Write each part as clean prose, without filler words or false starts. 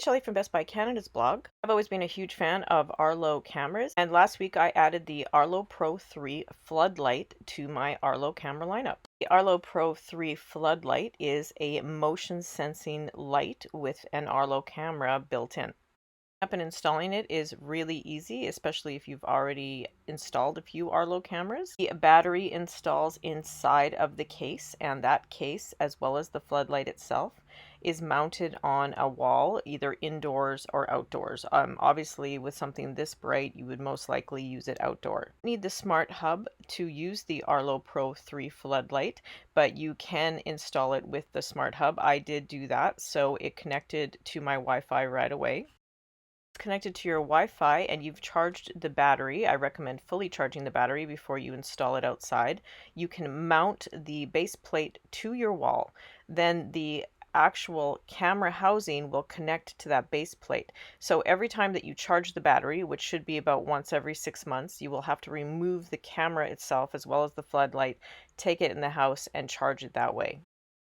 Shelley from Best Buy Canada's blog. I've always been a huge fan of Arlo cameras, and last week I added the Arlo Pro 3 Floodlight to my Arlo camera lineup. The Arlo Pro 3 Floodlight is a motion sensing light with an Arlo camera built in. Up and installing it is really easy, especially if you've already installed a few Arlo cameras. The battery installs inside of the case, and that case, as well as the floodlight itself, is mounted on a wall, either indoors or outdoors. Obviously, with something this bright, you would most likely use it outdoor. You need the smart hub to use the Arlo Pro 3 floodlight, but you can install it with the smart hub. I did do that, so it connected to my Wi-Fi right away. Connected to your Wi-Fi and you've charged the battery, I recommend fully charging the battery before you install it outside. You can mount the base plate to your wall. Then the actual camera housing will connect to that base plate. So every time that you charge the battery, which should be about once every 6 months, you will have to remove the camera itself as well as the floodlight, take it in the house and charge it that way.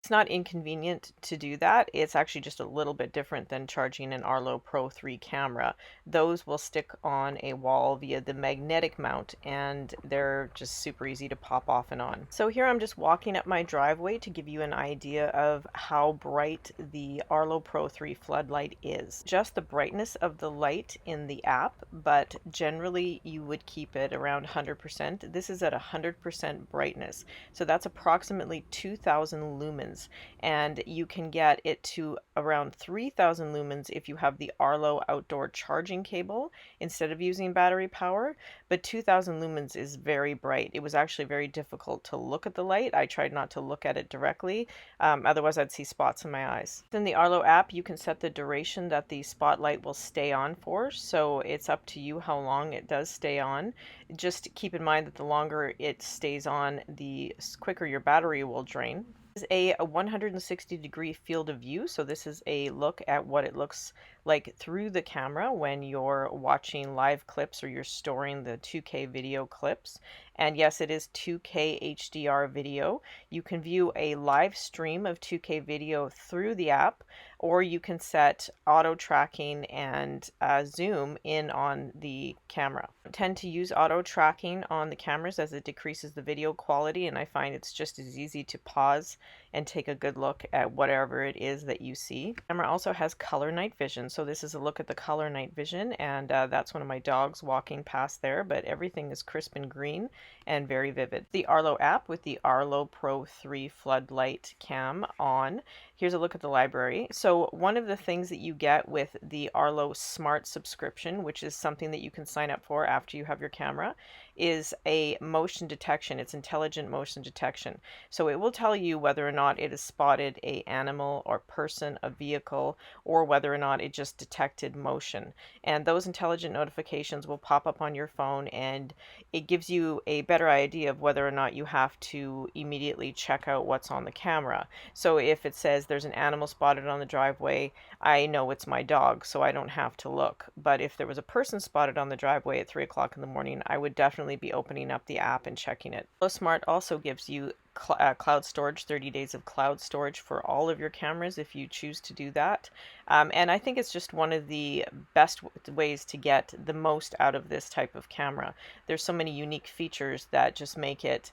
It's not inconvenient to do that. It's actually just a little bit different than charging an Arlo Pro 3 camera. Those will stick on a wall via the magnetic mount, and they're just super easy to pop off and on. So here I'm just walking up my driveway to give you an idea of how bright the Arlo Pro 3 floodlight is. Just the brightness of the light in the app, but generally you would keep it around 100%. This is at 100% brightness. So that's approximately 2,000 lumens. And you can get it to around 3,000 lumens if you have the Arlo outdoor charging cable instead of using battery power, but 2,000 lumens is very bright. It was actually very difficult to look at the light. I tried not to look at it directly, otherwise I'd see spots in my eyes. In the Arlo app, you can set the duration that the spotlight will stay on for, so it's up to you how long it does stay on. Just keep in mind that the longer it stays on, the quicker your battery will drain. Is a 160-degree field of view, so this is a look at what it looks like through the camera when you're watching live clips or you're storing the 2K video clips. And yes, it is 2K HDR video. You can view a live stream of 2K video through the app, or you can set auto tracking and zoom in on the camera. I tend to use auto tracking on the cameras as it decreases the video quality, and I find it's just as easy to pause and take a good look at whatever it is that you see. The camera also has color night vision, so this is a look at the color night vision, and that's one of my dogs walking past there, but everything is crisp and green and very vivid. The Arlo app with the Arlo Pro 3 floodlight cam on. Here's a look at the library. So one of the things that you get with the Arlo Smart subscription, which is something that you can sign up for after you have your camera, is a motion detection. It's intelligent motion detection. So it will tell you whether or not it has spotted an animal or person, a vehicle, or whether or not it just detected motion. And those intelligent notifications will pop up on your phone, and it gives you a better idea of whether or not you have to immediately check out what's on the camera. So if it says there's an animal spotted on the driveway, I know it's my dog, so I don't have to look. But if there was a person spotted on the driveway at 3 o'clock in the morning, I would definitely be opening up the app and checking it. Arlo Smart also gives you cloud storage, 30 days of cloud storage for all of your cameras if you choose to do that. And I think it's just one of the best ways to get the most out of this type of camera. There's so many unique features that just make it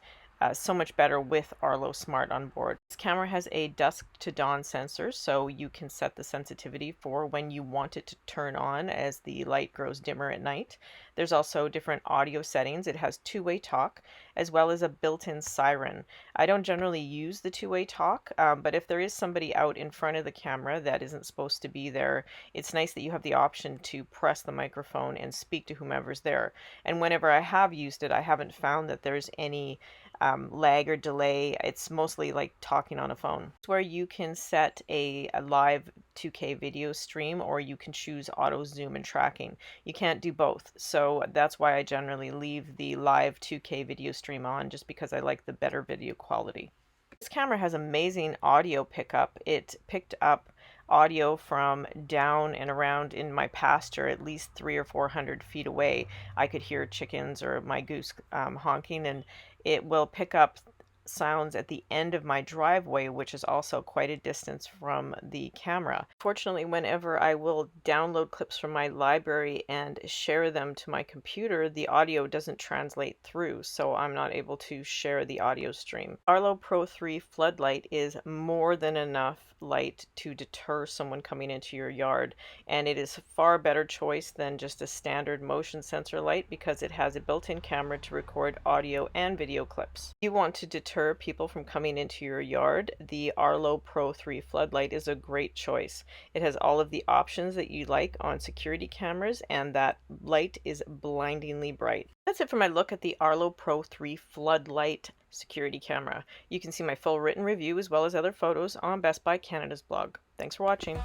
so much better with Arlo Smart on board. This camera has a dusk to dawn sensor, so you can set the sensitivity for when you want it to turn on as the light grows dimmer at night. There's also different audio settings. It has two-way talk as well as a built-in siren. I don't generally use the two-way talk, but if there is somebody out in front of the camera that isn't supposed to be there, it's nice that you have the option to press the microphone and speak to whomever's there. And whenever I have used it, I haven't found that there's any lag or delay. It's mostly like talking on a phone. It's where you can set a live 2K video stream, or you can choose auto zoom and tracking. You can't do both, so that's why I generally leave the live 2K video stream on, just because I like the better video quality. This camera has amazing audio pickup. It picked up audio from down and around in my pasture, at least 300 or 400 feet away. I could hear chickens or my goose honking, and it will pick up sounds at the end of my driveway, which is also quite a distance from the camera. Fortunately, whenever I will download clips from my library and share them to my computer, the audio doesn't translate through, so I'm not able to share the audio stream. Arlo Pro 3 Floodlight is more than enough light to deter someone coming into your yard, and it is a far better choice than just a standard motion sensor light because it has a built-in camera to record audio and video clips. If you want to deter people from coming into your yard, the Arlo Pro 3 Floodlight is a great choice. It has all of the options that you like on security cameras, and that light is blindingly bright. That's it for my look at the Arlo Pro 3 Floodlight security camera. You can see my full written review as well as other photos on Best Buy Canada's blog. Thanks for watching.